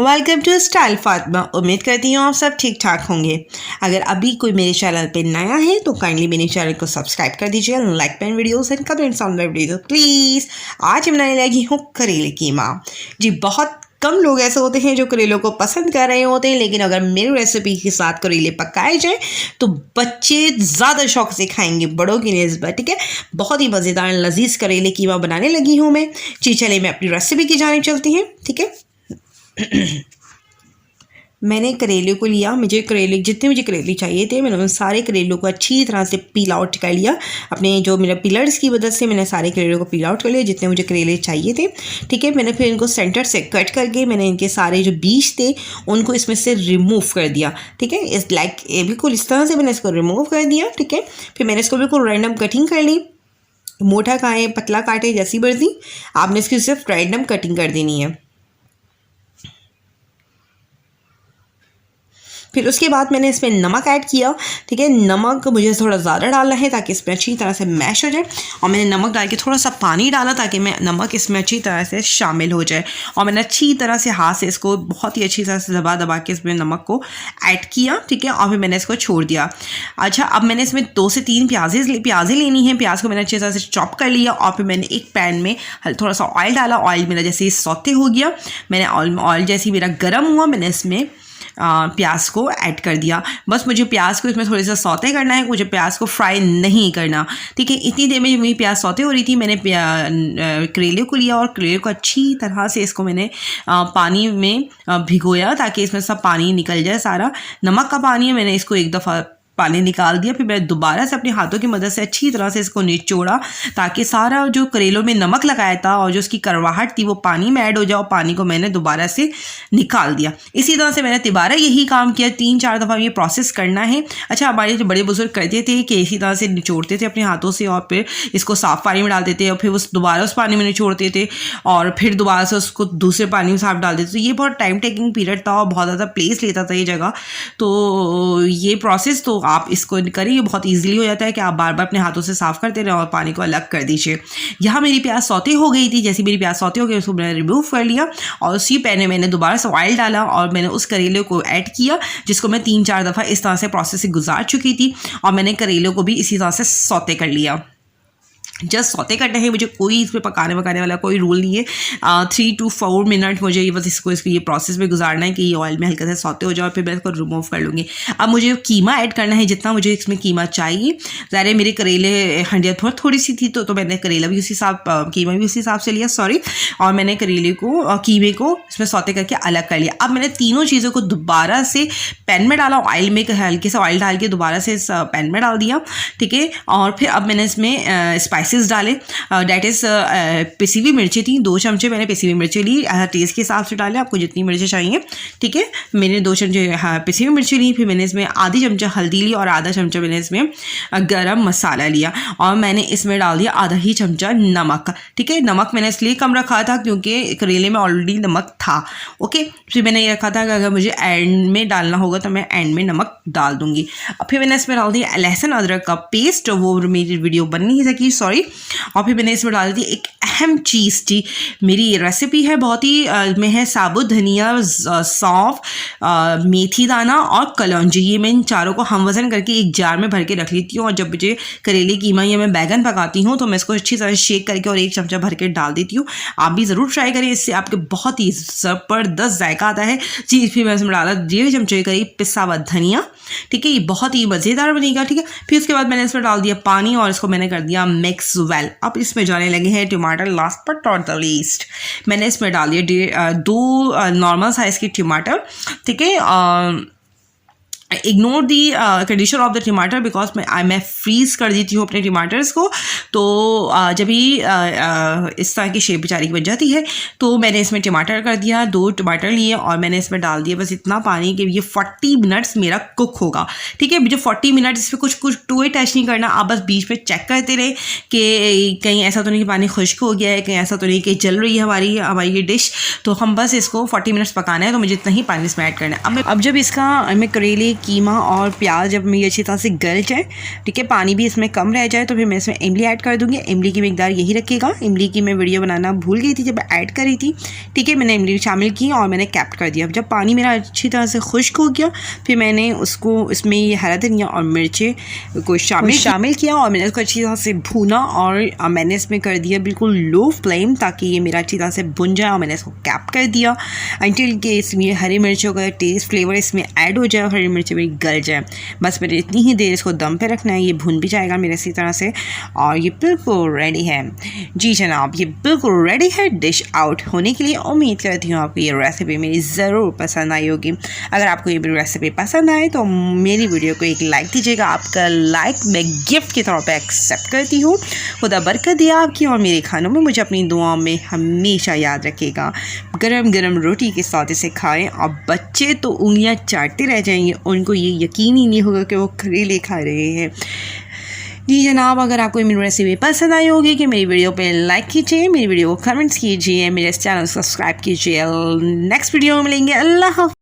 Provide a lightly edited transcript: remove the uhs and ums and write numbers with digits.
Welcome to style Fatima. उम्मीद करती हूँ आप सब ठीक ठाक होंगे। अगर अभी कोई मेरे चैनल पे नया है तो काइंडली मेरे चैनल को सब्सक्राइब कर दीजिए, लाइक पेन videos and comments on the video please. आज बनाने लगी हूँ करेले कीमा। जी, बहुत कम लोग ऐसे होते हैं जो करेलों को पसंद कर रहे होते हैं, लेकिन अगर मेरी रेसिपी के साथ करेले पकाए जाए तो बच्चे ज़्यादा शौक से खाएंगे बड़ों की निस्बत। ठीक है, बहुत ही मज़ेदार लजीज करेले कीमा बनाने लगी हूँ मैं। जी चलिए मैं अपनी रेसिपी की जाने चलती हैं। ठीक है, मैंने करेले को लिया। जितने मुझे करेले चाहिए थे मैंने उन सारे करेलों को अच्छी तरह से पील आउट कर लिया। अपने जो मेरा पिलर्स की मदद से मैंने सारे करेलों को पील आउट कर लिया जितने मुझे करेले चाहिए थे। ठीक है, मैंने फिर इनको सेंटर से कट करके मैंने इनके सारे जो बीज थे उनको इसमें से रिमूव कर दिया। ठीक है, बिल्कुल इस तरह से मैंने इसको रिमूव कर दिया। ठीक है, फिर मैंने इसको बिल्कुल रैंडम कटिंग कर ली। मोटा खाएँ पतला काटे जैसी मर्जी, आपने इसकी सिर्फ रैंडम कटिंग कर देनी है। फिर उसके बाद मैंने इसमें नमक ऐड किया। ठीक है, नमक मुझे थोड़ा ज़्यादा डालना है ताकि इसमें अच्छी तरह से मैश हो जाए, और मैंने नमक डाल के थोड़ा सा पानी डाला ताकि नमक इसमें अच्छी तरह से शामिल हो जाए। और मैंने अच्छी तरह से हाथ से इसको बहुत ही अच्छी तरह से दबा के इसमें नमक को ऐड किया। ठीक है, और फिर मैंने इसको छोड़ दिया। अच्छा, अब मैंने इसमें 2 से 3 प्याज़ें लेनी है। प्याज को मैंने अच्छी तरह से चॉप कर लिया, और फिर मैंने एक पैन में थोड़ा सा ऑयल डाला। ऑयल मेरा जैसे ही सौते हो गया, मैंने ऑयल जैसे ही मेरा गर्म हुआ मैंने इसमें प्याज को ऐड कर दिया। बस मुझे प्याज को इसमें थोड़ी सा सौते करना है, मुझे प्याज को फ्राई नहीं करना। ठीक है, इतनी देर में मेरी प्याज सौते हो रही थी, मैंने करेले को लिया और करेले को अच्छी तरह से इसको मैंने पानी में भिगोया ताकि इसमें सब पानी निकल जाए। सारा नमक का पानी है, मैंने इसको एक दफ़ा पानी निकाल दिया। फिर मैं दोबारा से अपने हाथों की मदद से अच्छी तरह से इसको निचोड़ा ताकि सारा जो करेलों में नमक लगाया था और जो उसकी कड़वाहट थी वो पानी में ऐड हो जाए, और पानी को मैंने दोबारा से निकाल दिया। इसी तरह से मैंने दोबारा यही काम किया। 3-4 दफ़ा ये प्रोसेस करना है। अच्छा, हमारे जो बड़े बुजुर्ग करते थे कि इसी तरह से निचोड़ते थे अपने हाथों से और फिर इसको साफ़ पानी में डाल देते और फिर दोबारा उस पानी में निचोड़ते थे और फिर दोबारा से उसको दूसरे पानी में साफ डाल देते। तो ये बहुत टाइम टेकिंग पीरियड था और बहुत ज़्यादा प्लेस लेता था ये जगह। तो ये प्रोसेस तो आप इसको करिए, बहुत इजीली हो जाता है कि आप बार बार अपने हाथों से साफ़ करते रहें और पानी को अलग कर दीजिए। यहाँ मेरी प्याज सौते हो गई थी। जैसी मेरी प्याज सौते हो गई उसको मैंने रिमूव कर लिया और उसी पैन में मैंने दोबारा से ऑयल डाला और मैंने उस करेले को ऐड किया जिसको मैं 3-4 दफ़ा इस तरह से प्रोसेस से गुजार चुकी थी, और मैंने करेलों को भी इसी तरह से सौते कर लिया। जस्ट सौते करना है, मुझे कोई इसमें पकाने वाला कोई रूल नहीं है। 3 to 4 मिनट मुझे बस इसको ये प्रोसेस में गुजारना है कि ये ऑयल में हल्का से सौते हो जाए, फिर मैं इसको रिमूव कर लूँगी। अब मुझे कीमा ऐड करना है जितना मुझे इसमें कीमा चाहिए। ज़ाहिर मेरे करेले हंडिया थोड़ी सी थी तो मैंने करेला भी उसी हिसाब कीमा भी उसी हिसाब से लिया, और मैंने करेले को कीमे को इसमें सौते करके अलग कर लिया। अब मैंने तीनों चीज़ों को दोबारा से पैन में डाला, ऑयल में हल्के से ऑयल डाल के दोबारा से इस पैन में डाल दिया। ठीक है, और फिर अब मैंने इसमें स्पाइसेस डाले। डैट इज़ पिसी हुई मिर्ची थी 2 चमचे मैंने पिसी हुई मिर्ची ली। टेस्ट के हिसाब से डालें, आपको जितनी मिर्ची चाहिए। ठीक है, मैंने 2 चमचे पिसी हुई मिर्ची ली। फिर मैंने इसमें आधी चमचा हल्दी ली और आधा चमचा मैंने इसमें गरम मसाला लिया, और मैंने इसमें डाल दिया आधा ही चमचा नमक। ठीक है, नमक मैंने इसलिए कम रखा था क्योंकि करेले में ऑलरेडी नमक था। ओके, फिर मैंने ये रखा था कि अगर मुझे एंड में डालना होगा तो मैं एंड में नमक डाल दूंगी। अब फिर मैंने इसमें डाल दिया लहसुन अदरक का पेस्ट, वो मेरी वीडियो बन नहीं सकी, सॉरी। और फिर मैंने इसमें डाल दी एक अहम चीज़ थी। मेरी ये रेसिपी है बहुत ही में है साबुत धनिया, सौंफ, मेथी दाना और कलौंजी। ये मैं इन चारों को हम वज़न करके एक जार में भर के रख लेती हूँ, और जब मुझे करेले कीमा या मैं बैगन पकाती हूँ तो मैं इसको अच्छी तरह शेक करके और 1 चमचा भर के डाल देती हूँ। आप भी ज़रूर ट्राई करें, इससे आपके बहुत ही ज़बरदस्त जायका आता है। जी, फिर मैं इसमें डाला 1.5 चमचे करीब पिसा हुआ धनिया। ठीक है, ये बहुत ही मज़ेदार बनेगा। ठीक है, फिर उसके बाद मैंने इसमें डाल दिया पानी और इसको मैंने कर दिया मिक्स वेल। अब इसमें जाने लगे हैं टमाटर, last but not the least. मैंने इसमें डाल दिया 2 नॉर्मल साइज़ के टमाटर। ठीक है, ignore the condition of the टमाटर बिकॉज मैं फ्रीज़ कर देती हूँ अपने टमाटर्स को, तो जब भी इस तरह की शेप बेचारी की बन जाती है तो मैंने इसमें टमाटर कर दिया। 2 टमाटर लिए और मैंने इसमें डाल दिया बस इतना पानी कि ये 40 मिनट्स मेरा कुक होगा। ठीक है, मुझे 40 मिनट इस पर कुछ टू टच नहीं करना। आप बस बीच में चेक करते रहे कि कहीं ऐसा तो नहीं कि पानी खुश्क हो गया है, कहीं ऐसा तो नहीं कि जल रही है हमारी ये डिश। तो हम बस इसको 40 मिनट्स पकाना है, तो मुझे इतना ही पानी इसमें ऐड करना है। अब जब इसका मैं करेले कीमा और प्याज जब मेरी अच्छी तरह से गल जाए, ठीक है, पानी भी इसमें कम रह जाए, तो फिर मैं इसमें इमली ऐड कर दूँगी। इमली की मिकदार यही रखिएगा। इमली की मैं वीडियो बनाना भूल गई थी जब ऐड करी थी, ठीक है। मैंने इमली शामिल की और मैंने कैप कर दिया। जब पानी मेरा अच्छी तरह से खुश्क हो गया, फिर मैंने उसको इसमें ये हरा धनिया और मिर्चें को शामिल किया और मैंने उसको अच्छी तरह से भूना और मैंने इसमें कर दिया बिल्कुल लो फ्लेम, ताकि ये मेरा अच्छी तरह से भुन जाए। और मैंने इसको कैप कर दिया अंटिल के इसमें हरी मिर्चों का टेस्ट फ्लेवर इसमें ऐड हो जाए और हरी मिर्चें मेरी गल जाए। बस मेरे इतनी ही देर इसको दम पे रखना है। ये भुन भी जाएगा मेरे इसी तरह से और ये बिल्कुल रेडी है। जी जनाब, ये बिल्कुल रेडी है डिश आउट होने के लिए। उम्मीद करती हूँ आपको ये रेसिपी मेरी ज़रूर पसंद आई होगी। अगर आपको ये रेसिपी पसंद आए तो मेरी वीडियो को एक लाइक दीजिएगा। आपका लाइक मैं गिफ्ट के तौर पे एक्सेप्ट करती हूँ। खुदा बरकत दिया आपकी और मेरे खानों में। मुझे अपनी दुआओं में हमेशा याद रखिएगा। गरम गरम रोटी के साथ इसे खाएं और बच्चे तो उंगलियां चाटते रह जाएंगे, उनको ये यकीन ही नहीं होगा कि वो करेले खा रहे हैं। जी जनाब, अगर आपको मेरी रेसिपी पसंद आई होगी कि मेरी वीडियो पे लाइक कीजिए, मेरी वीडियो को कमेंट्स कीजिए, मेरे इस चैनल को सब्सक्राइब कीजिए। नेक्स्ट वीडियो में मिलेंगे। अल्लाह हाफ़िज़।